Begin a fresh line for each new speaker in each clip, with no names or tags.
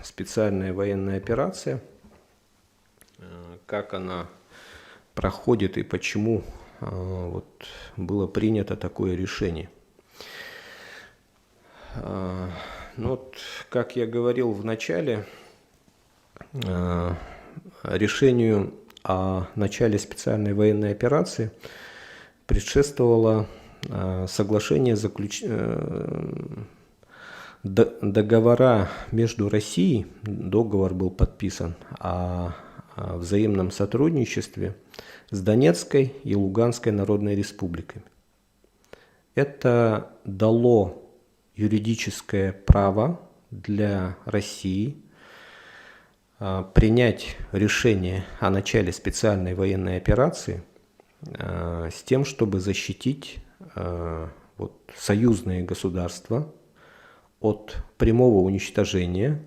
специальная военная операция, как она проходит и почему вот было принято такое решение. Ну, вот, как я говорил в начале, решению о начале специальной военной операции предшествовало соглашение договора между Россией, договор был подписан о взаимном сотрудничестве с Донецкой и Луганской народной республиками. Это дало юридическое право для России принять решение о начале специальной военной операции с тем, чтобы защитить союзные государства от прямого уничтожения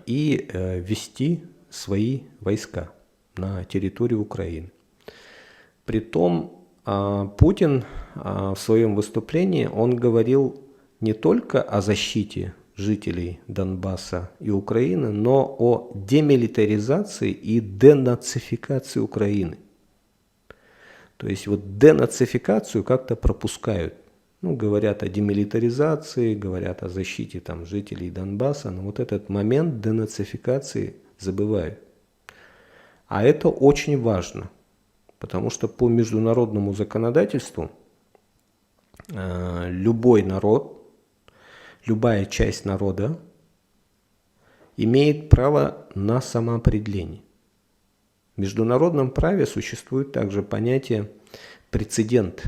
и ввести свои войска на территорию Украины. Притом Путин в своем выступлении он говорил не только о защите жителей Донбасса и Украины, но о демилитаризации и денацификации Украины. То есть вот денацификацию как-то пропускают. Ну, говорят о демилитаризации, говорят о защите там, жителей Донбасса, но вот этот момент денацификации забывают. А это очень важно, потому что по международному законодательству любой народ, любая часть народа имеет право на самоопределение. В международном праве существует также понятие прецедент.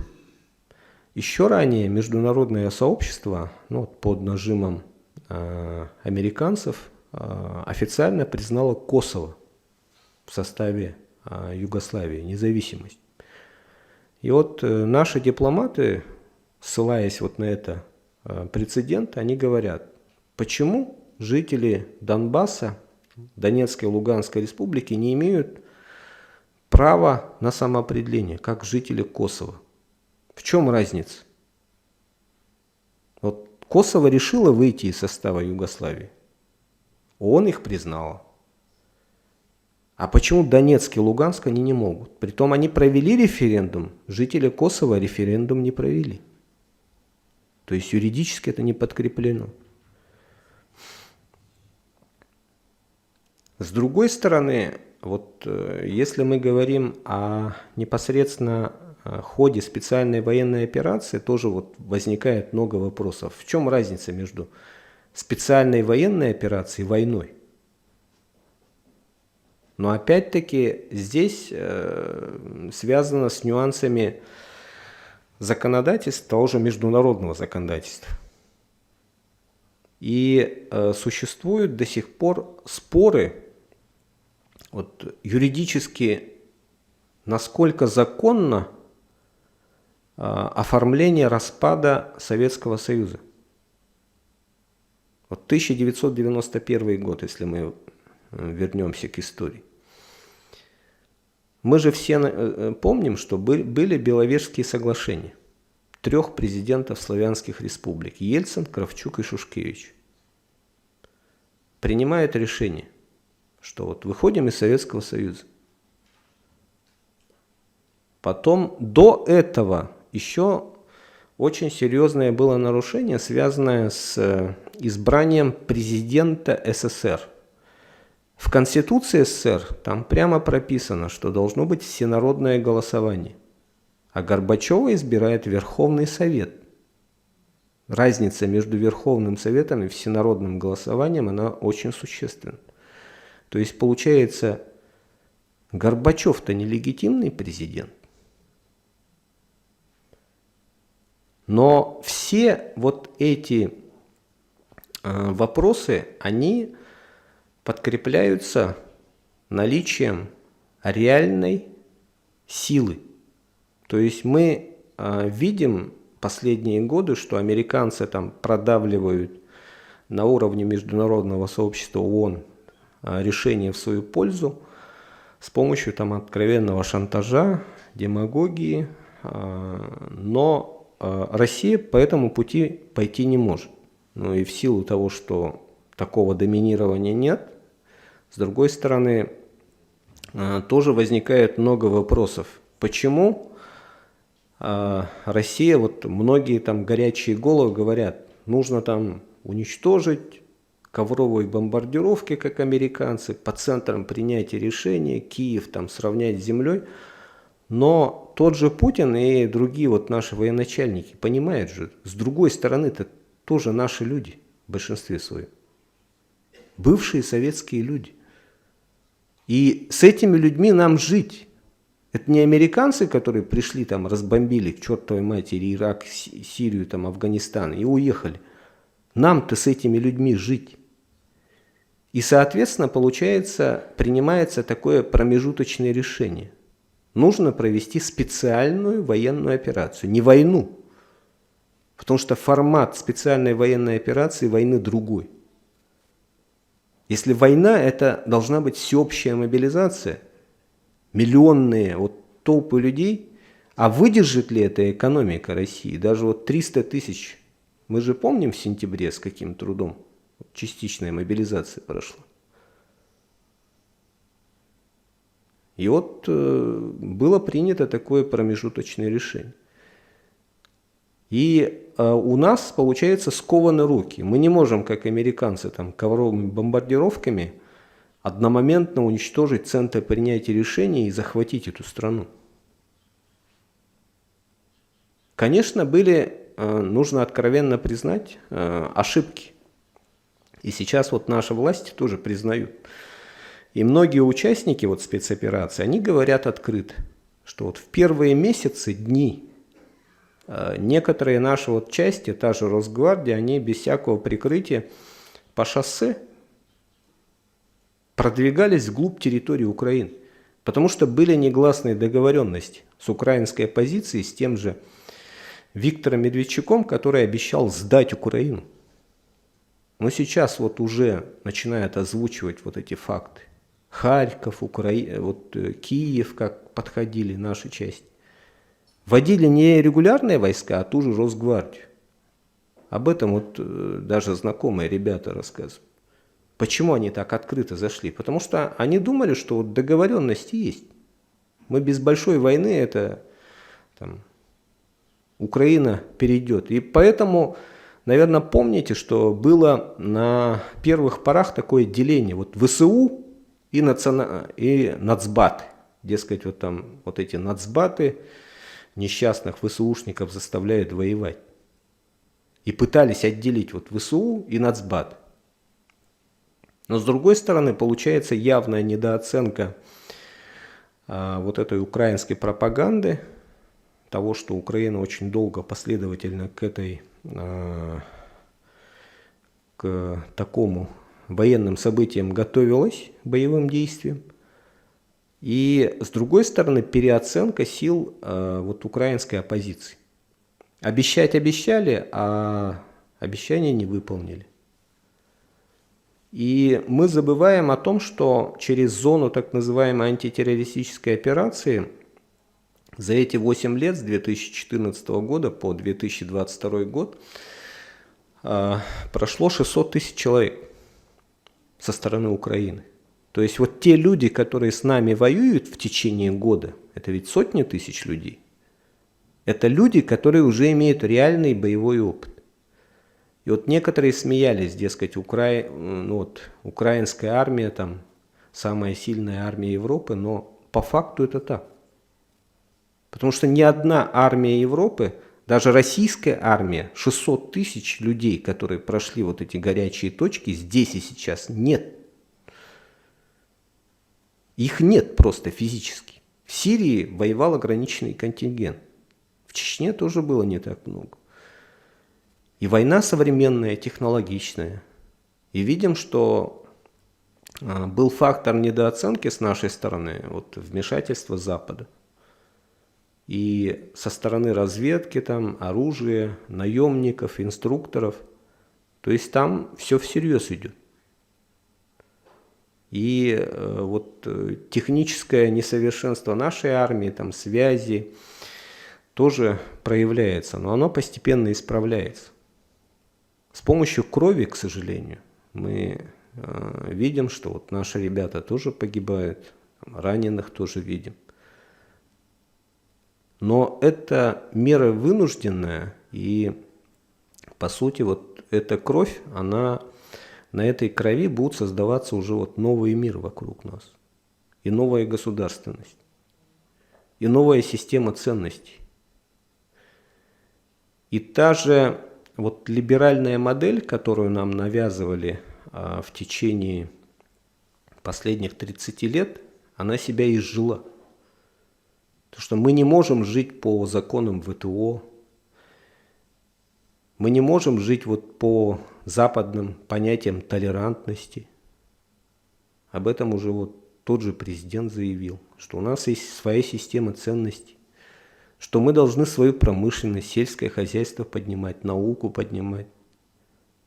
Еще ранее международное сообщество под нажимом американцев официально признало Косово в составе Югославии, независимость. И вот наши дипломаты, ссылаясь вот на это прецедент, они говорят, почему жители Донбасса, Донецкой и Луганской республики не имеют права на самоопределение, как жители Косово. В чем разница? Вот Косово решило выйти из состава Югославии. ООН их признала. А почему Донецк и Луганск они не могут? Притом они провели референдум, жители Косово референдум не провели. То есть юридически это не подкреплено. С другой стороны, вот если мы говорим о непосредственно ходе специальной военной операции, тоже вот возникает много вопросов. В чем разница между специальной военной операцией и войной? Но опять-таки здесь связано с нюансами законодательства, того же международного законодательства. И существуют до сих пор споры юридически, насколько законно оформление распада Советского Союза. 1991 год, если мы вернемся к истории. Мы же все помним, что были Беловежские соглашения 3 президентов славянских республик – Ельцин, Кравчук и Шушкевич. Принимают решение, что выходим из Советского Союза. Потом до этого еще очень серьезное было нарушение, связанное с избранием президента СССР. В Конституции СССР там прямо прописано, что должно быть всенародное голосование. А Горбачева избирает Верховный Совет. Разница между Верховным Советом и всенародным голосованием, она очень существенна. То есть получается, Горбачев-то нелегитимный президент. Но все вот эти вопросы, они подкрепляются наличием реальной силы. То есть мы видим последние годы, что американцы там продавливают на уровне международного сообщества ООН решения в свою пользу с помощью там откровенного шантажа, демагогии, но Россия по этому пути пойти не может. Ну и в силу того, что такого доминирования нет. С другой стороны, тоже возникает много вопросов. Почему Россия, вот многие там горячие головы говорят, нужно там уничтожить ковровые бомбардировки, как американцы, по центрам принятия решений, Киев там сравнять с землей. Но тот же Путин и другие вот наши военачальники понимают же, с другой стороны, это тоже наши люди в большинстве своем. Бывшие советские люди. И с этими людьми нам жить. Это не американцы, которые пришли там, разбомбили к чертовой матери Ирак, Сирию, там, Афганистан и уехали. Нам-то с этими людьми жить. И, соответственно, получается, принимается такое промежуточное решение. Нужно провести специальную военную операцию, не войну. Потому что формат специальной военной операции войны другой. Если война, это должна быть всеобщая мобилизация, миллионные вот толпы людей, а выдержит ли эта экономика России? Даже вот 300 тысяч, мы же помним в сентябре, с каким трудом частичная мобилизация прошла. И вот было принято такое промежуточное решение. И у нас, получается, скованы руки. Мы не можем, как американцы, там, ковровыми бомбардировками одномоментно уничтожить центр принятия решений и захватить эту страну. Конечно, были, нужно откровенно признать, ошибки. И сейчас вот наши власти тоже признают. И многие участники вот спецоперации, они говорят открыто, что вот в первые месяцы, дни, некоторые наши вот части, та же Росгвардия, они без всякого прикрытия по шоссе продвигались вглубь территории Украины. Потому что были негласные договоренности с украинской оппозицией, с тем же Виктором Медведчуком, который обещал сдать Украину. Но сейчас вот уже начинают озвучивать вот эти факты. Харьков, вот Киев, как подходили наши части. Вводили не регулярные войска, а ту же Росгвардию. Об этом вот даже знакомые ребята рассказывают. Почему они так открыто зашли? Потому что они думали, что вот договоренности есть. Мы без большой войны, это там, Украина перейдет. И поэтому, наверное, помните, что было на первых порах такое деление. Вот ВСУ и нацбаты. Дескать, вот там вот эти нацбаты несчастных ВСУшников заставляют воевать. И пытались отделить вот ВСУ и нацбат. Но с другой стороны, получается явная недооценка вот этой украинской пропаганды, того, что Украина очень долго последовательно к такому военным событиям готовилась, боевым действиям. И с другой стороны, переоценка сил вот украинской оппозиции. Обещать обещали, а обещания не выполнили. И мы забываем о том, что через зону так называемой антитеррористической операции за эти 8 лет, с 2014 года по 2022 год, прошло 600 тысяч человек со стороны Украины. То есть вот те люди, которые с нами воюют в течение года, это ведь сотни тысяч людей. Это люди, которые уже имеют реальный боевой опыт. И вот некоторые смеялись, дескать, украинская армия там самая сильная армия Европы, но по факту это так. Потому что ни одна армия Европы, даже российская армия, 600 тысяч людей, которые прошли вот эти горячие точки, здесь и сейчас нет. Их нет просто физически. В Сирии воевал ограниченный контингент. В Чечне тоже было не так много. И война современная, технологичная. И видим, что был фактор недооценки с нашей стороны, вот вмешательства Запада. И со стороны разведки, там, оружия, наемников, инструкторов. То есть там все всерьез идет. И вот техническое несовершенство нашей армии, там, связи, тоже проявляется, но оно постепенно исправляется. С помощью крови, к сожалению, Мы видим, что вот наши ребята тоже погибают, раненых тоже видим. Но это мера вынужденная, и по сути вот эта кровь, на этой крови будут создаваться уже вот новый мир вокруг нас, и новая государственность, и новая система ценностей. И та же вот либеральная модель, которую нам навязывали в течение последних 30 лет, она себя изжила. Потому что мы не можем жить по законам ВТО, мы не можем жить вот по западным понятиям толерантности. Об этом уже вот тот же президент заявил, что у нас есть своя система ценностей, что мы должны свою промышленность, сельское хозяйство поднимать, науку поднимать,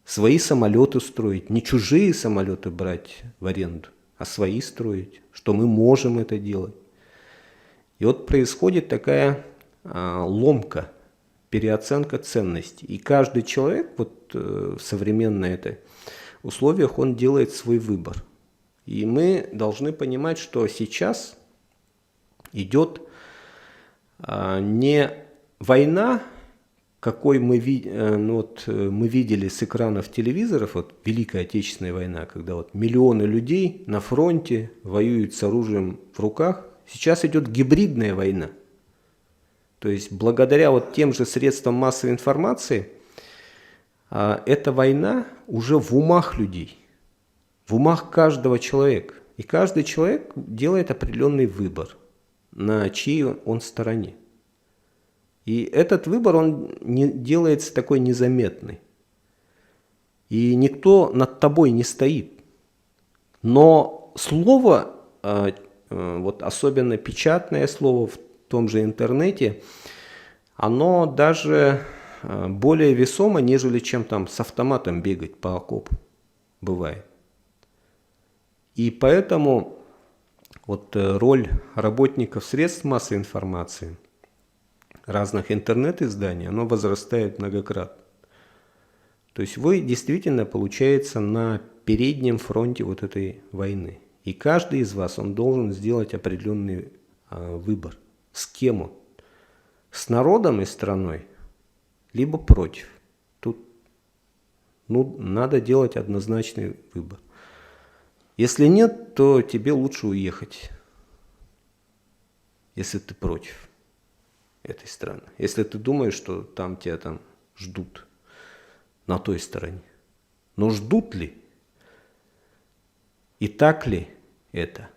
свои самолеты строить, не чужие самолеты брать в аренду, а свои строить, что мы можем это делать. И вот происходит такая ломка, переоценка ценностей. И каждый человек вот, в современных условиях, он делает свой выбор. И мы должны понимать, что сейчас идет не война, какой мы видели с экранов телевизоров, вот Великая Отечественная война, когда вот миллионы людей на фронте воюют с оружием в руках. Сейчас идет гибридная война. То есть благодаря вот тем же средствам массовой информации, эта война уже в умах людей, в умах каждого человека. И каждый человек делает определенный выбор, на чьей он стороне. И этот выбор, он не делается такой незаметный. И никто над тобой не стоит. Но слово, вот особенно печатное слово в том же интернете, оно даже более весомо, нежели чем там с автоматом бегать по окопу бывает. И поэтому вот роль работников средств массовой информации, разных интернет-изданий, оно возрастает многократно. То есть вы действительно, получается, на переднем фронте вот этой войны. И каждый из вас, он должен сделать определенный выбор. С кем он? С народом и страной, либо против. Тут надо делать однозначный выбор. Если нет, то тебе лучше уехать, если ты против этой страны. Если ты думаешь, что тебя там ждут на той стороне. Но ждут ли? И так ли это?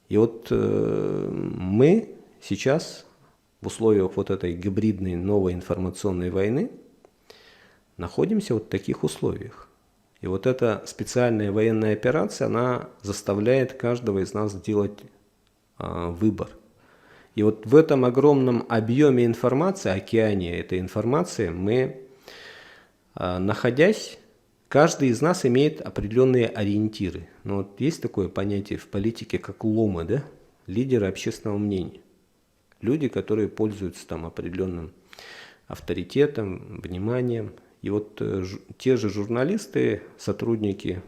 И вот мы сейчас в условиях вот этой гибридной новой информационной войны находимся вот в таких условиях. И вот эта специальная военная операция, она заставляет каждого из нас делать выбор. И вот в этом огромном объеме информации, океане этой информации, мы, находясь, каждый из нас имеет определенные ориентиры. Но вот есть такое понятие в политике, как ломы, да? Лидеры общественного мнения. Люди, которые пользуются там определенным авторитетом, вниманием. И вот те же журналисты, сотрудники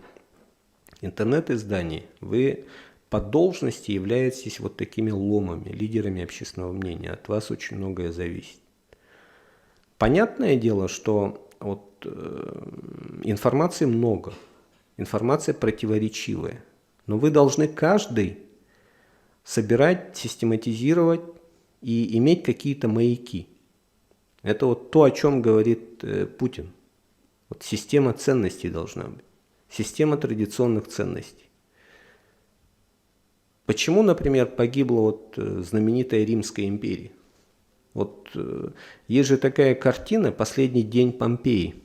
интернет-изданий, вы по должности являетесь вот такими ломами, лидерами общественного мнения. От вас очень многое зависит. Понятное дело, что вот информации много, информация противоречивая, но вы должны каждый собирать, систематизировать и иметь какие-то маяки. Это вот то, о чем говорит Путин. Вот система ценностей должна быть, система традиционных ценностей. Почему, например, погибла вот знаменитая Римская империя? Вот есть же такая картина «Последний день Помпеи».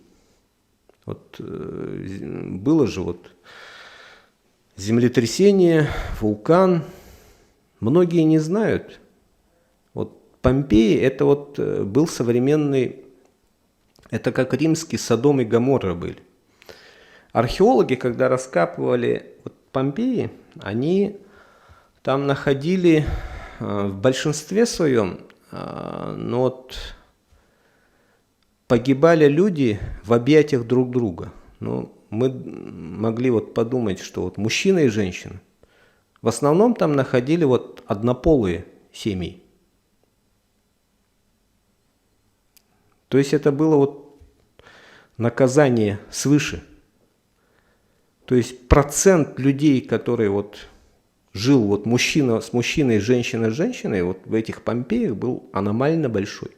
Вот было же вот землетрясение, вулкан. Многие не знают. Вот Помпеи это вот был современный, это как римский Содом и Гоморра были. Археологи, когда раскапывали вот Помпеи, они там находили в большинстве своем, но вот погибали люди в объятиях друг друга. Ну, мы могли вот подумать, что вот мужчина и женщина. В основном там находили вот однополые семьи. То есть это было вот наказание свыше. То есть процент людей, которые вот жил вот мужчина с мужчиной, женщина с женщиной, вот в этих Помпеях был аномально большой.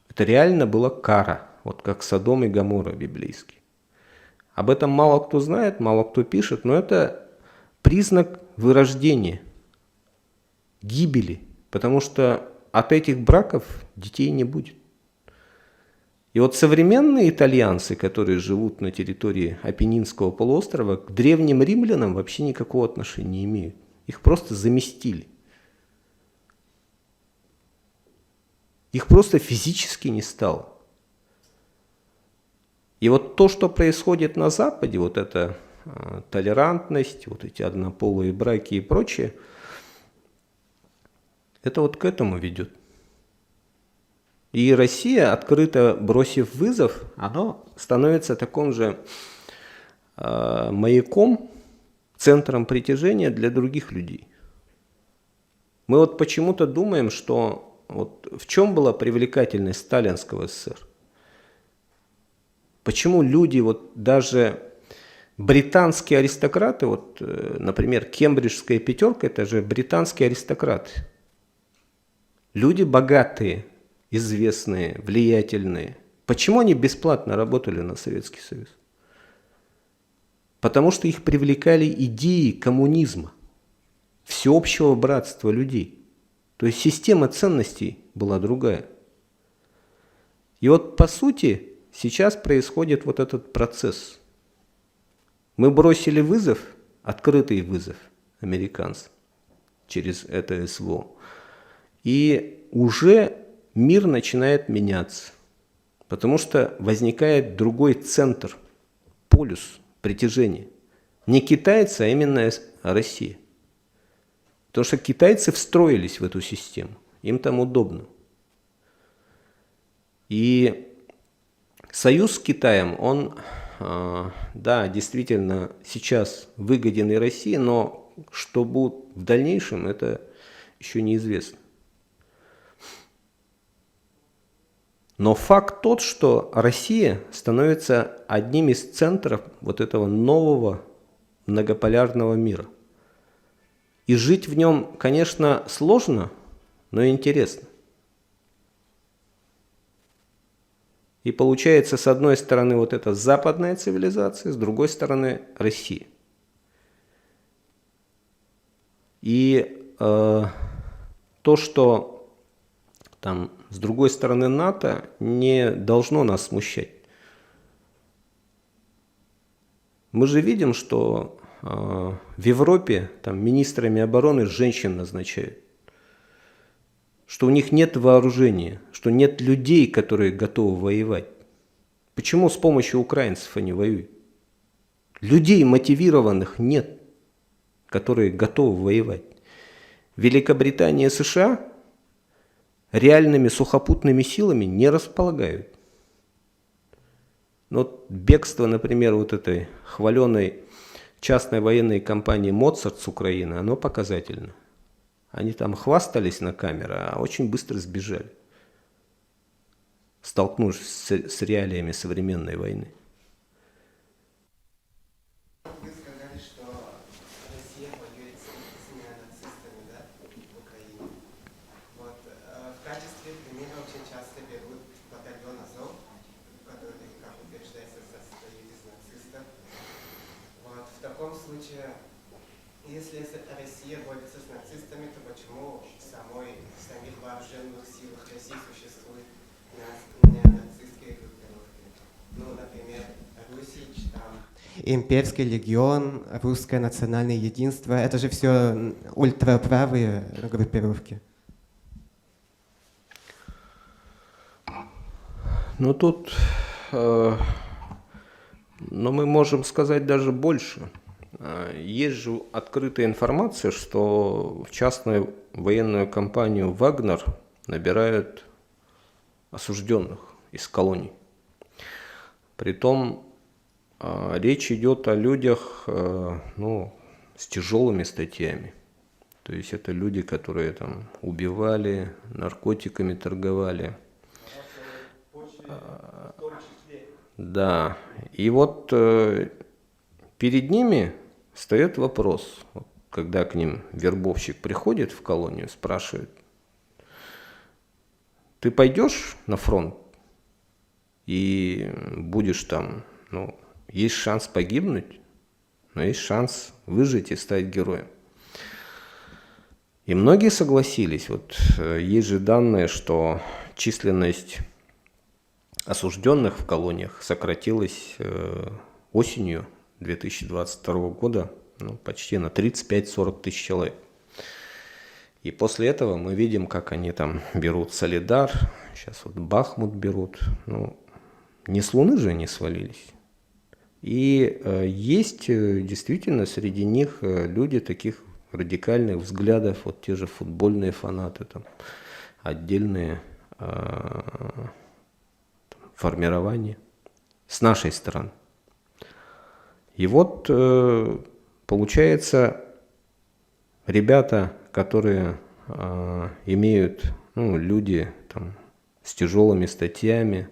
Это реально была кара, вот как Содом и Гоморра библейский. Об этом мало кто знает, мало кто пишет, но это признак вырождения, гибели, потому что от этих браков детей не будет. И вот современные итальянцы, которые живут на территории Апеннинского полуострова, к древним римлянам вообще никакого отношения не имеют. Их просто заместили. Их просто физически не стало. И вот то, что происходит на Западе, вот эта толерантность, вот эти однополые браки и прочее, это вот к этому ведет. И Россия, открыто бросив вызов, она становится таким же маяком, центром притяжения для других людей. Мы вот почему-то думаем, что вот в чем была привлекательность сталинского СССР? Почему люди, вот даже британские аристократы, вот, например, кембриджская пятерка, это же британские аристократы. Люди богатые, известные, влиятельные. Почему они бесплатно работали на Советский Союз? Потому что их привлекали идеи коммунизма, всеобщего братства людей. То есть система ценностей была другая. И вот по сути сейчас происходит вот этот процесс. Мы бросили вызов, открытый вызов американцам через это СВО. И уже мир начинает меняться, потому что возникает другой центр, полюс притяжения. Не китайцы, а именно Россия. Потому что китайцы встроились в эту систему, им там удобно. И союз с Китаем, он, да, действительно сейчас выгоден и России, но что будет в дальнейшем, это еще неизвестно. Но факт тот, что Россия становится одним из центров вот этого нового многополярного мира. И жить в нем, конечно, сложно, но интересно. И получается, с одной стороны, вот эта западная цивилизация, с другой стороны, Россия. И то, что там с другой стороны НАТО, не должно нас смущать. Мы же видим, что в Европе там министрами обороны женщин назначают, что у них нет вооружения, что нет людей, которые готовы воевать. Почему с помощью украинцев они воюют? Людей мотивированных нет, которые готовы воевать. Великобритания и США реальными сухопутными силами не располагают. Но вот бегство, например, вот этой хваленой частной военной компании «Моцарт» с Украины, оно показательно. Они там хвастались на камеру, а очень быстро сбежали, столкнувшись с реалиями современной войны.
Вы сказали, что Россия воюет с неонацистами, да, в Украине. Вот, в качестве примера очень часто берут батальон Азов, который, как утверждается, состоит из нацистов. Вот, в таком случае, если Россия борется с нацистами, то почему в самих вооруженных силах России существуют неонацистские группировки? Ну, например, Русич, там, Имперский легион, Русское национальное единство. Это же все ультраправые группировки.
Ну тут, но мы можем сказать даже больше. Есть же открытая информация, что в частную военную компанию «Вагнер» набирают осужденных из колоний. Притом речь идет о людях, ну, с тяжелыми статьями. То есть это люди, которые там убивали, наркотиками торговали. Да. И вот перед ними встает вопрос, вот, когда к ним вербовщик приходит в колонию, спрашивает: ты пойдешь на фронт и будешь там, ну, есть шанс погибнуть, но есть шанс выжить и стать героем. И многие согласились. Вот есть же данные, что численность осужденных в колониях сократилась осенью 2022 года, ну, почти на 35-40 тысяч человек. И после этого мы видим, как они там берут Солидар, сейчас вот Бахмут берут. Ну, не с Луны же они свалились. И есть действительно среди них люди таких радикальных взглядов, вот те же футбольные фанаты, там, отдельные формирования с нашей стороны. И вот получается, ребята, которые имеют, ну, люди там, с тяжелыми статьями,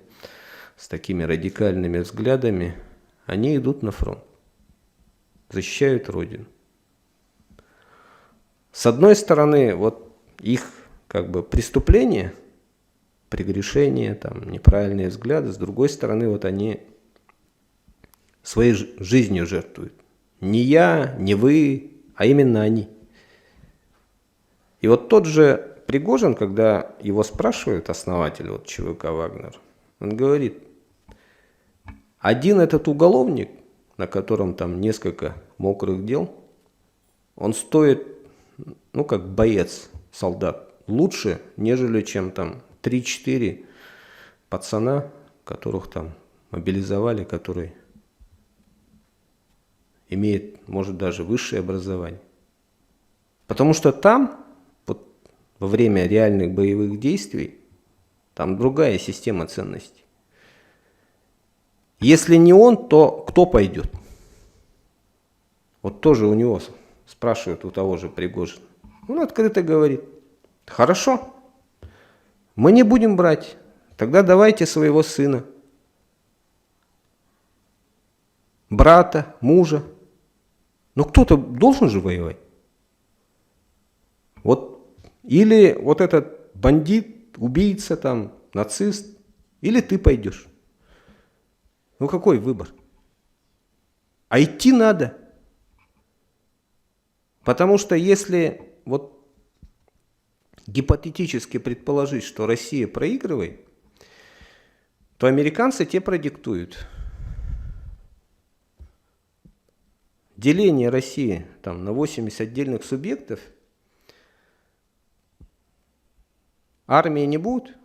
с такими радикальными взглядами, они идут на фронт, защищают Родину. С одной стороны, вот их как бы преступления, прегрешения, там, неправильные взгляды, с другой стороны, вот они своей жизнью жертвуют. Не я, не вы, а именно они. И вот тот же Пригожин, когда его спрашивают, основатель вот ЧВК «Вагнер», он говорит: один этот уголовник, на котором там несколько мокрых дел, он стоит, ну, как боец, солдат, лучше, нежели чем там 3-4 пацана, которых там мобилизовали, которые имеют, может, даже высшее образование. Потому что там, вот, во время реальных боевых действий, там другая система ценностей. Если не он, то кто пойдет? Вот тоже у него спрашивают, у того же Пригожина. Он открыто говорит: хорошо, мы не будем брать, тогда давайте своего сына, брата, мужа. Но кто-то должен же воевать. Вот, или вот этот бандит, убийца, там, нацист, или ты пойдешь. Ну какой выбор? А идти надо. Потому что если вот гипотетически предположить, что Россия проигрывает, то американцы те продиктуют. Деление России там, на 80 отдельных субъектов, армии не будет,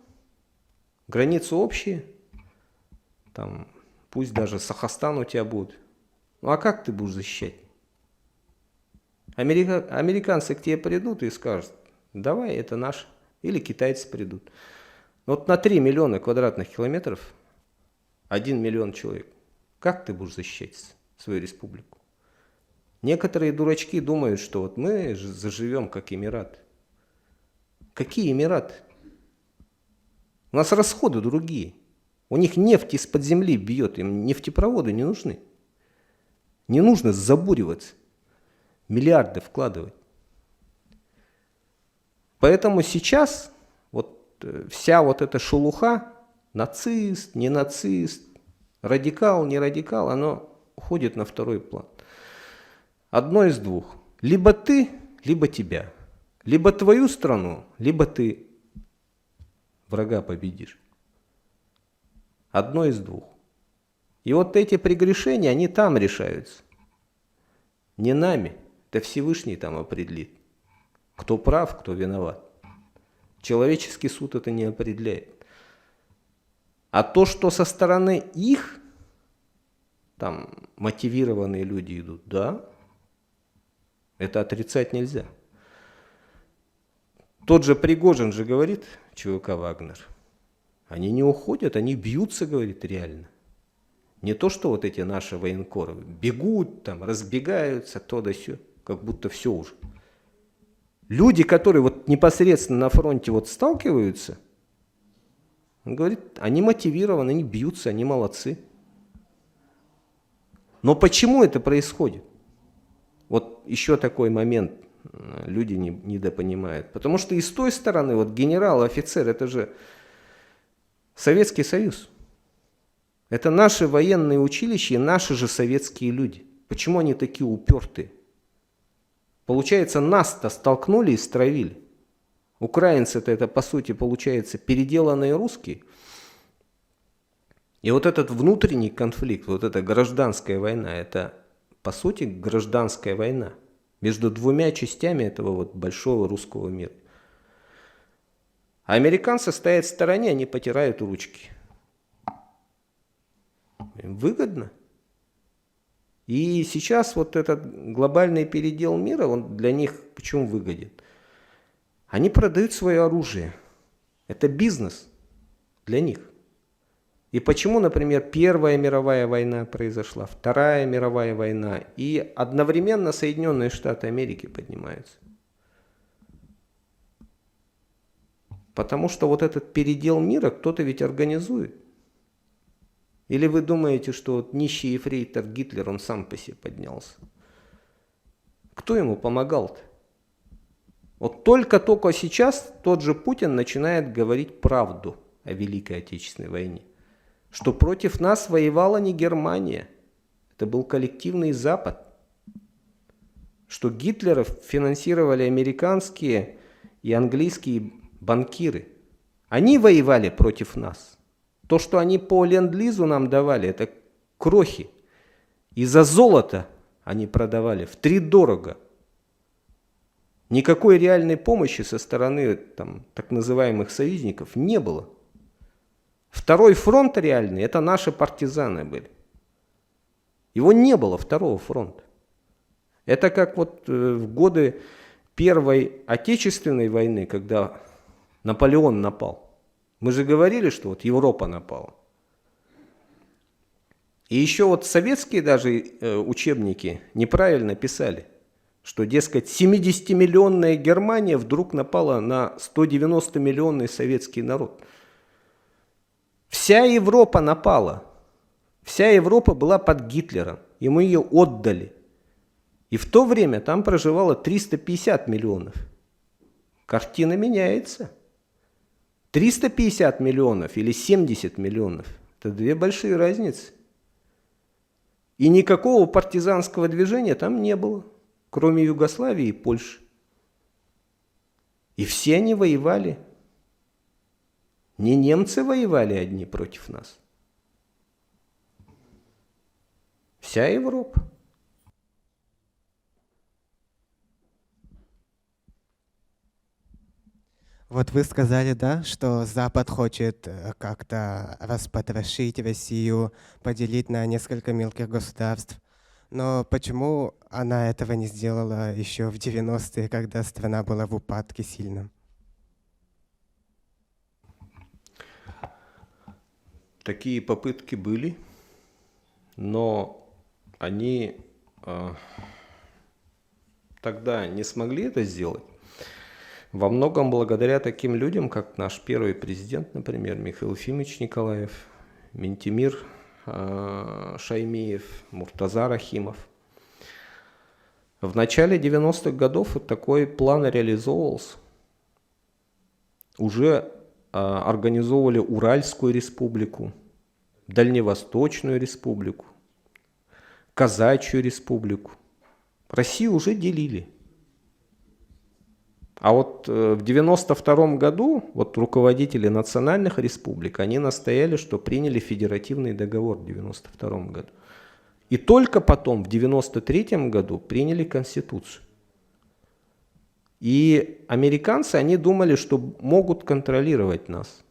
границы общие, там, пусть даже Сахастан у тебя будет. Ну а как ты будешь защищать? Американцы к тебе придут и скажут: давай, это наш. Или китайцы придут. Вот на 3 миллиона квадратных километров 1 миллион человек. Как ты будешь защищать свою республику? Некоторые дурачки думают, что вот мы заживем как Эмират. Какие Эмираты? У нас расходы другие. У них нефть из-под земли бьет, им нефтепроводы не нужны. Не нужно забуриваться, миллиарды вкладывать. Поэтому сейчас вот вся вот эта шелуха, нацист, не нацист, радикал, не радикал, оно уходит на второй план. Одно из двух. Либо ты, либо тебя. Либо твою страну, либо ты врага победишь. Одно из двух. И вот эти прегрешения, они там решаются. Не нами. Это Всевышний там определит. Кто прав, кто виноват. Человеческий суд это не определяет. А то, что со стороны их, там мотивированные люди идут, да, это отрицать нельзя. Тот же Пригожин же говорит, ЧВК «Вагнер», они не уходят, они бьются, говорит, реально. Не то, что вот эти наши военкоры бегут, там, разбегаются, то да сё, как будто все уже. Люди, которые вот непосредственно на фронте вот сталкиваются, он говорит, они мотивированы, они бьются, они молодцы. Но почему это происходит? Вот еще такой момент люди недопонимают. Потому что и с той стороны, вот генерал, офицер, это же Советский Союз. Это наши военные училища и наши же советские люди. Почему они такие упертые? Получается, нас-то столкнули и стравили. Украинцы-то это, по сути, получается, переделанные русские. И вот этот внутренний конфликт, вот эта гражданская война, это, по сути, гражданская война между двумя частями этого вот большого русского мира. А американцы стоят в стороне, они потирают ручки. Им выгодно. И сейчас вот этот глобальный передел мира, он для них почему выгоден? Они продают свое оружие. Это бизнес для них. И почему, например, Первая мировая война произошла, Вторая мировая война, и одновременно Соединенные Штаты Америки поднимаются? Потому что вот этот передел мира кто-то ведь организует. Или вы думаете, что вот нищий ефрейтор Гитлер, он сам по себе поднялся? Кто ему помогал-то? Вот только сейчас тот же Путин начинает говорить правду о Великой Отечественной войне. Что против нас воевала не Германия, это был коллективный Запад. Что Гитлера финансировали американские и английские банкиры. Они воевали против нас. То, что они по ленд-лизу нам давали, это крохи. И за золото они продавали втридорого. Никакой реальной помощи со стороны там, так называемых союзников не было. Второй фронт реальный, это наши партизаны были. Его не было, второго фронта. Это как вот в годы Первой Отечественной войны, когда Наполеон напал. Мы же говорили, что вот Европа напала. И еще вот советские даже учебники неправильно писали, что, дескать, 70-миллионная Германия вдруг напала на 190-миллионный советский народ. Вся Европа напала. Вся Европа была под Гитлером, и мы ее отдали. И в то время там проживало 350 миллионов. Картина меняется. 350 миллионов или 70 миллионов – это две большие разницы. И никакого партизанского движения там не было, кроме Югославии и Польши. И все они воевали. Не немцы воевали одни против нас. Вся Европа.
Вот вы сказали, да, что Запад хочет как-то распотрошить Россию, поделить на несколько мелких государств. Но почему она этого не сделала еще в 90-е, когда страна была в упадке сильном?
Такие попытки были, но они тогда не смогли это сделать. Во многом благодаря таким людям, как наш первый президент, например, Михаил Ефимович Николаев, Ментимир Шаймиев, Муртаза Рахимов. В начале 90-х годов вот такой план реализовывался. Уже организовывали Уральскую республику, Дальневосточную республику, Казачью республику. Россию уже делили. А вот в 92 году вот руководители национальных республик, они настояли, что приняли федеративный договор в 92 году. И только потом, в 93 году, приняли Конституцию. И американцы, они думали, что могут контролировать нас.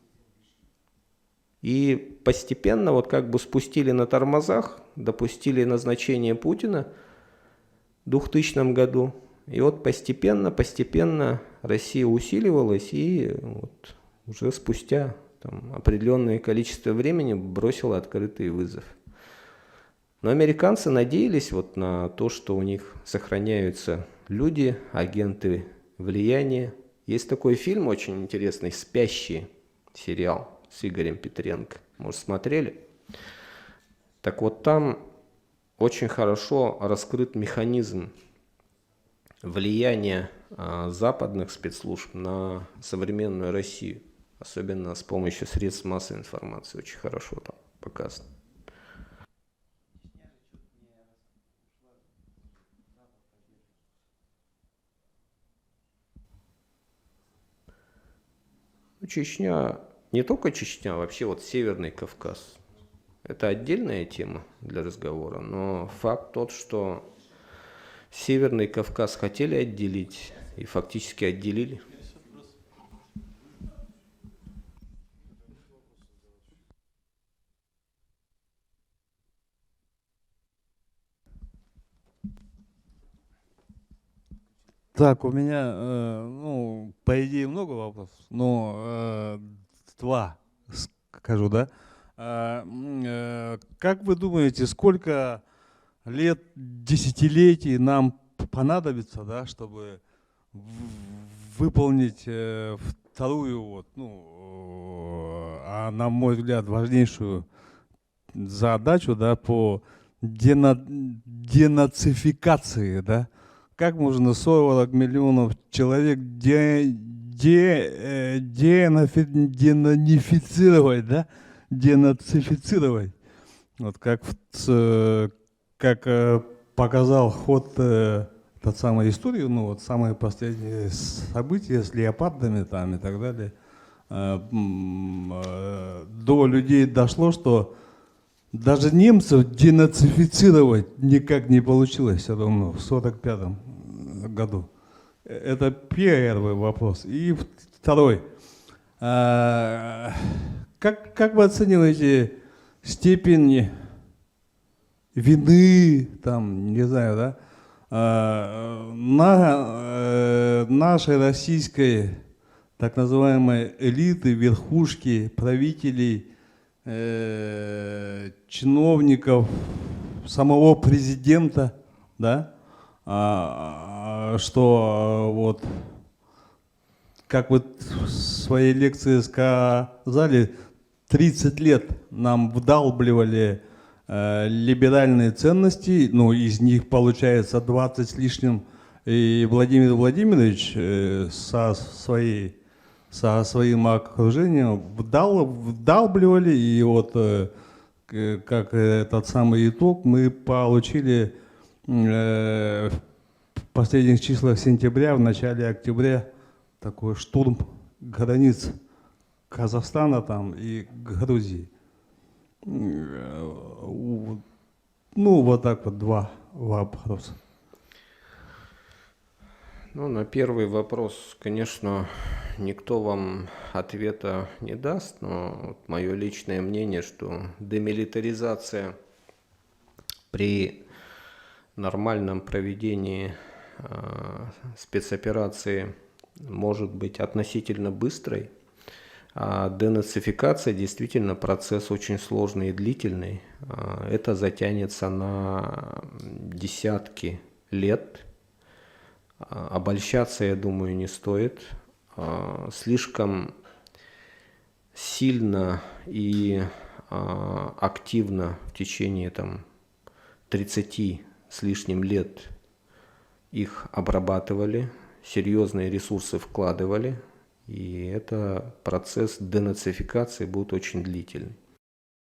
И постепенно вот как бы спустили на тормозах, допустили назначение Путина в 2000 году. И вот постепенно Россия усиливалась и вот уже спустя там, определенное количество времени бросила открытый вызов. Но американцы надеялись вот на то, что у них сохраняются люди, агенты влияния. Есть такой фильм очень интересный «Спящие», сериал с Игорем Петренко. Может, смотрели? Так вот, там очень хорошо раскрыт механизм влияния западных спецслужб на современную Россию. Особенно с помощью средств массовой информации. Очень хорошо там показано. Ну, Чечня, не только Чечня, а вообще вот Северный Кавказ. Это отдельная тема для разговора, но факт тот, что Северный Кавказ хотели отделить и фактически отделили.
Так, у меня, ну, по идее, много вопросов, но два скажу, да. Как вы думаете, сколько лет, десятилетий нам понадобится, да, чтобы выполнить вторую, вот, ну, на мой взгляд, важнейшую задачу, да, по денацификации, да? Как можно 40 миллионов человек денацифицировать, да? Денацифицировать. Вот как показал ход тот самой истории, ну вот самые последние события с леопардами там и так далее, до людей дошло, что даже немцев денацифицировать никак не получилось все равно в 1945 году. Это первый вопрос. И второй. Как вы оцениваете степень вины, там, не знаю, да, нашей российской так называемой элиты, верхушки, правителей, чиновников, самого президента, да, что вот, как вы в своей лекции сказали, 30 лет нам вдалбливали либеральные ценности, ну, из них получается 20 с лишним, и Владимир Владимирович со своим окружением вдалбливали, и вот как этот самый итог мы получили в последних числах сентября, в начале октября такой штурм границ Казахстана там и Грузии. Ну, вот так вот два вопроса.
Ну, на первый вопрос, конечно, никто вам ответа не даст, но вот мое личное мнение, что демилитаризация при нормальном проведении спецоперации может быть относительно быстрой, а денацификация действительно процесс очень сложный и длительный. Это затянется на десятки лет. Обольщаться, я думаю, не стоит. Слишком сильно и активно в течение 30 с лишним лет их обрабатывали, серьезные ресурсы вкладывали, и это процесс денацификации будет очень длительный.